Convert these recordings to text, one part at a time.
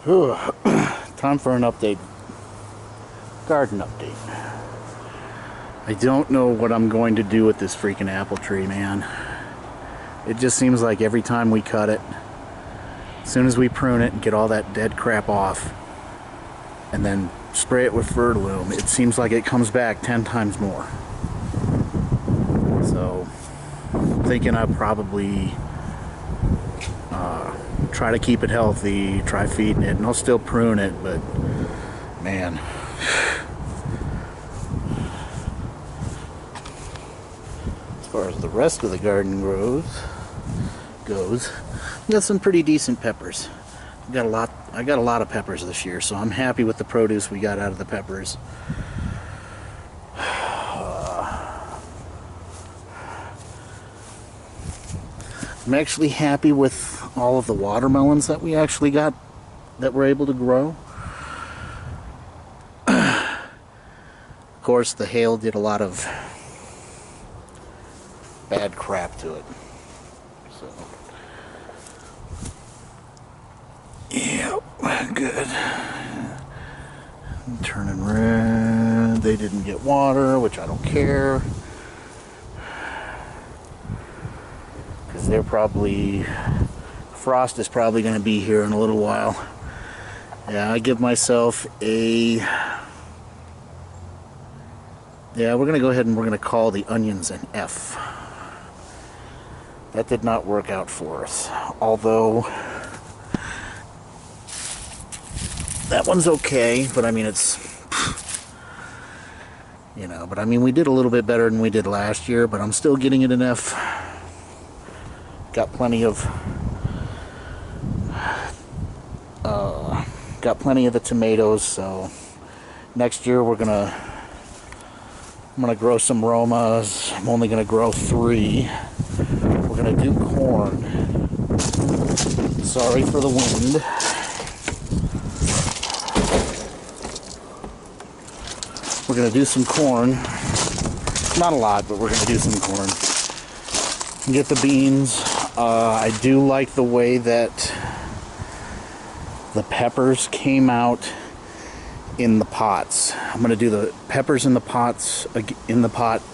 Time for an update. Garden update. I don't know what I'm going to do with this freaking apple tree, man. It just seems like every time we cut it, as soon as we prune it and get all that dead crap off, and then spray it with Fertilume, it seems like it comes back 10 times more. So, I'm thinking I'll probably try to keep it healthy, try feeding it, and I'll still prune it, but man. As far as the rest of the garden goes, we got some pretty decent peppers. I got a lot of peppers this year, so I'm happy with the produce we got out of the peppers. I'm actually happy with all of the watermelons that we actually got, that we're able to grow. Of course, the hail did a lot of bad crap to it. So, yeah, good. Turning red. They didn't get water, which I don't care. Because they're probably... Frost is probably going to be here in a little while. Yeah, I give myself a... Yeah, we're going to go ahead and we're going to call the onions an F. That did not work out for us. Although... that one's okay, but I mean, it's... You know, but I mean, we did a little bit better than we did last year, but I'm still getting it an F. Got plenty of the tomatoes, so next year I'm gonna grow some Romas. I'm only gonna grow 3. We're gonna do corn. Sorry for the wind. We're gonna do some corn. Not a lot, but we're gonna do some corn. Get the beans. I do like the way that the peppers came out in the pots. I'm going to do the peppers in the pot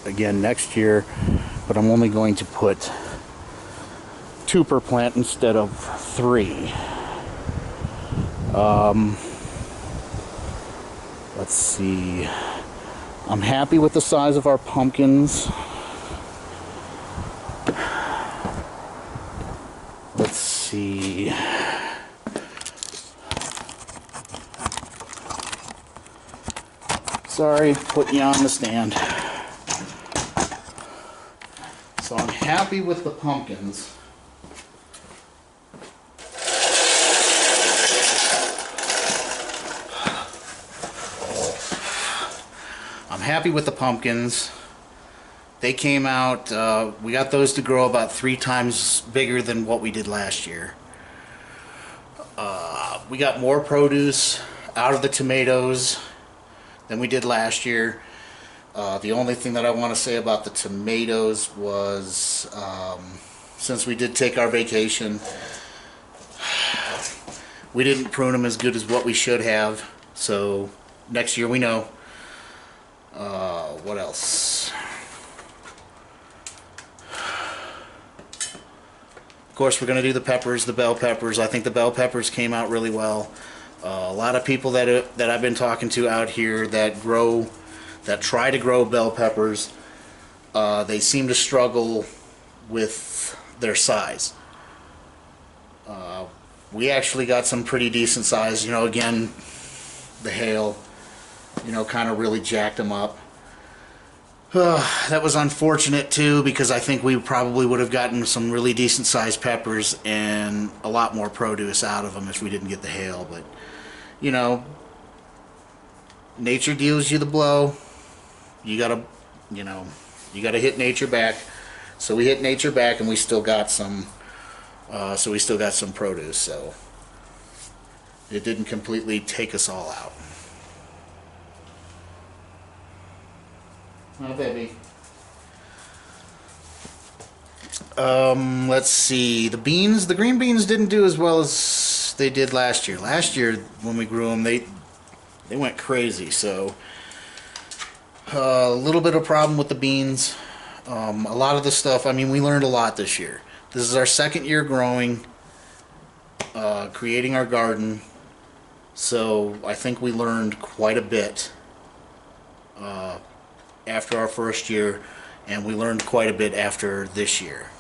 again next year, but I'm only going to put 2 per plant instead of 3. Let's see. I'm happy with the size of our pumpkins. Let's see. Sorry, putting you on the stand. So I'm happy with the pumpkins. I'm happy with the pumpkins. They came out, we got those to grow about 3 times bigger than what we did last year. We got more produce out of the tomatoes than we did last year. The only thing that I want to say about the tomatoes was, since we did take our vacation, we didn't prune them as good as what we should have. So next year we know. What else? Of course, we're going to do the peppers, the bell peppers. I think the bell peppers came out really well. A lot of people that I've been talking to out here that try to grow bell peppers, they seem to struggle with their size. We actually got some pretty decent size. You know, again, the hail, you know, kind of really jacked them up. That was unfortunate too, because I think we probably would have gotten some really decent sized peppers and a lot more produce out of them if we didn't get the hail. But you know, nature deals you the blow. You gotta hit nature back. So we hit nature back, and we still got some. So we still got some produce. So it didn't completely take us all out. Oh, baby. Let's see. The beans, the green beans didn't do as well as as they did last year. Last year when we grew them, they went crazy. So a little bit of problem with the beans. A lot of the stuff, I mean, we learned a lot this year. This is our second year growing, creating our garden. So I think we learned quite a bit after our first year, and we learned quite a bit after this year.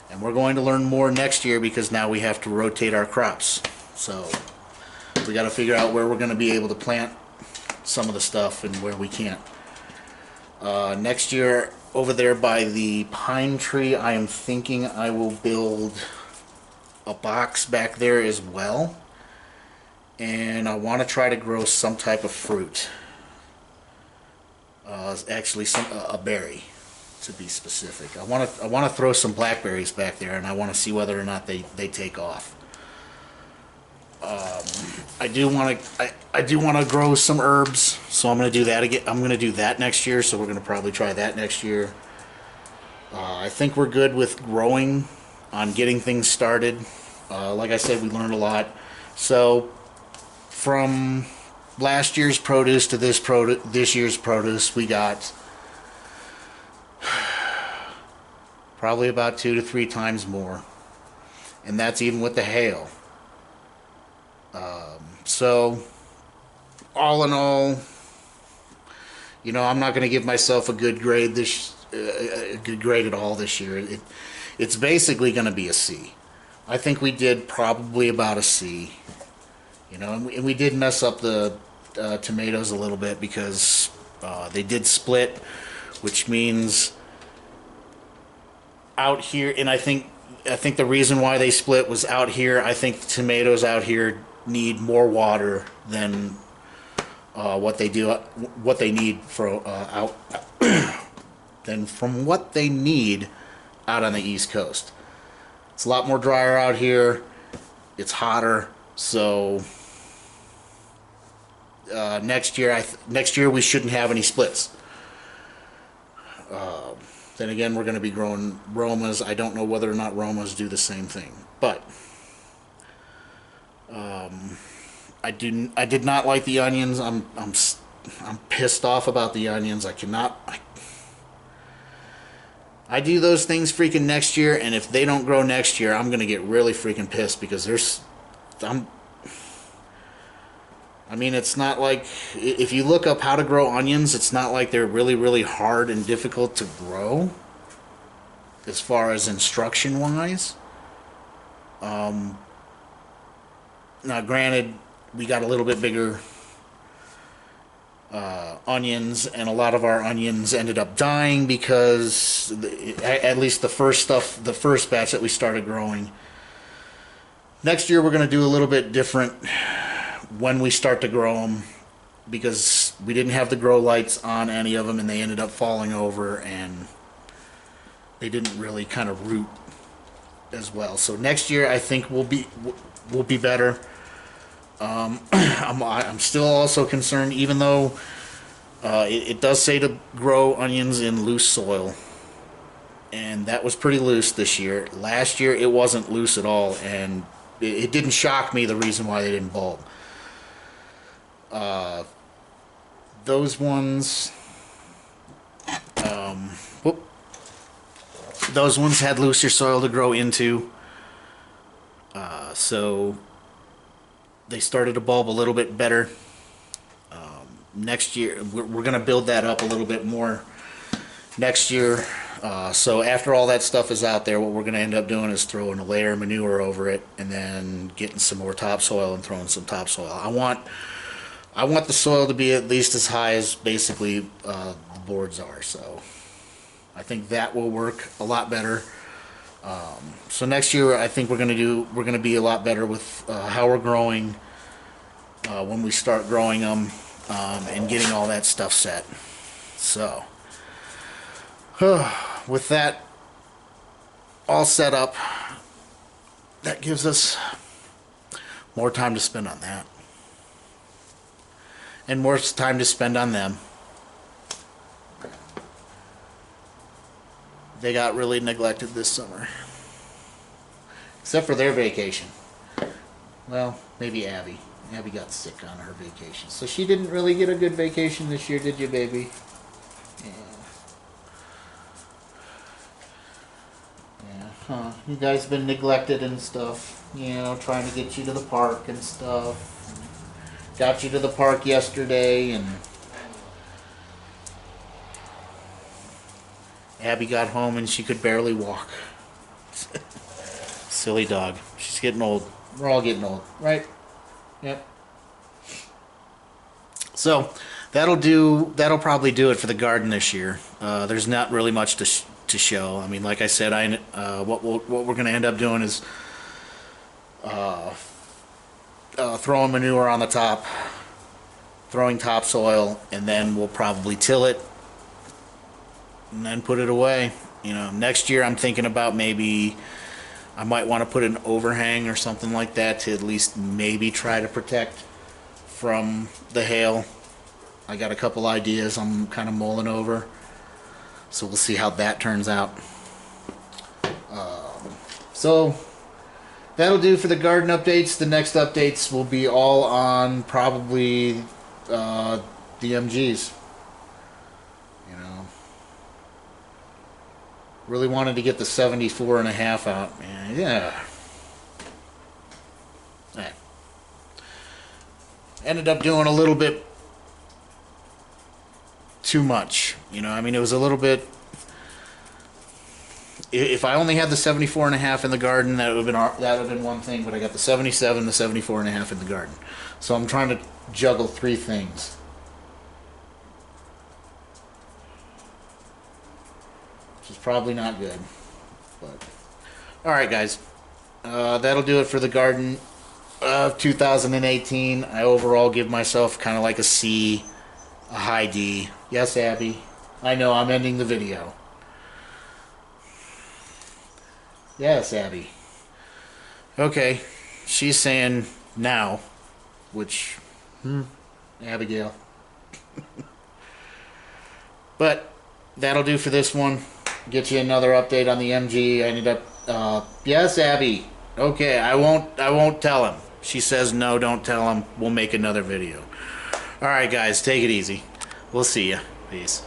And we're going to learn more next year because now we have to rotate our crops. So we got to figure out where we're going to be able to plant some of the stuff and where we can't. Next year, over there by the pine tree, I am thinking I will build a box back there as well. And I want to try to grow some type of fruit. Actually, a berry, to be specific. I want to throw some blackberries back there, and I want to see whether or not they take off. I do want to grow some herbs, so I'm going to do that again. I'm going to do that next year, so we're going to probably try that next year. I think we're good with growing, on getting things started. Like I said, we learned a lot. So from last year's produce to this year's produce, we got probably about 2 to 3 times more, and that's even with the hail. So all in all, you know, I'm not going to give myself a good grade at all this year. It's basically going to be a C. I think we did probably about a C. You know, and we did mess up the tomatoes a little bit because they did split, which means out here, and I think the reason why they split was out here. I think tomatoes out here need more water than what they need for out than from what they need out on the East Coast. It's a lot more drier out here. It's hotter, so next year we shouldn't have any splits. Then again, we're going to be growing Romas. I don't know whether or not Romas do the same thing, but I did not like the onions. I'm pissed off about the onions. I do those things freaking next year, and if they don't grow next year, I'm gonna get really freaking pissed because I mean, it's not like, if you look up how to grow onions, it's not like they're really, really hard and difficult to grow as far as instruction wise. Now granted, we got a little bit bigger onions, and a lot of our onions ended up dying because at least the first batch that we started growing. Next year we're going to do a little bit different when we start to grow them, because we didn't have the grow lights on any of them, and they ended up falling over, and they didn't really kind of root as well. So next year I think we'll be better. I'm still also concerned, even though it does say to grow onions in loose soil, and that was pretty loose this year. Last year it wasn't loose at all, and it didn't shock me the reason why they didn't bulb. Those ones, those ones had looser soil to grow into, so they started to bulb a little bit better. Next year, we're going to build that up a little bit more next year. So after all that stuff is out there, what we're going to end up doing is throwing a layer of manure over it, and then getting some more topsoil and throwing some topsoil. I want the soil to be at least as high as basically the boards are. So I think that will work a lot better. So next year, I think we're going to be a lot better with how we're growing when we start growing them, and getting all that stuff set. So with that all set up, that gives us more time to spend on that, and more time to spend on them. They got really neglected this summer, except for their vacation. Well, maybe Abby. Abby got sick on her vacation. So she didn't really get a good vacation this year, did you, baby? Yeah. Yeah, huh. You guys been neglected and stuff. You know, trying to get you to the park and stuff. Got you to the park yesterday, and Abby got home and she could barely walk. Silly dog. She's getting old. We're all getting old, right? Yep. So that'll probably do it for the garden this year. There's not really much to show. I mean, like I said, what we're going to end up doing is throwing manure on the top, throwing topsoil, and then we'll probably till it and then put it away. You know, next year I'm thinking about maybe I might want to put an overhang or something like that to at least maybe try to protect from the hail. I got a couple ideas I'm kind of mulling over, so we'll see how that turns out. So that'll do for the garden updates. The next updates will be all on probably the MGs. You know, really wanted to get the 74.5 out, man. Yeah. Right. Ended up doing a little bit too much. You know, I mean, it was a little bit. If I only had the 74.5 in the garden, that would have been one thing. But I got the 77, the 74.5 in the garden, so I'm trying to juggle three things. Which is probably not good. But all right, guys, that'll do it for the garden of 2018. I overall give myself kind of like a C, a high D. Yes, Abby. I know I'm ending the video. Yes, Abby. Okay, she's saying now, which, Abigail. But that'll do for this one. Get you another update on the MG. I ended up. Yes, Abby. Okay, I won't tell him. She says no, don't tell him. We'll make another video. All right, guys, take it easy. We'll see ya. Peace.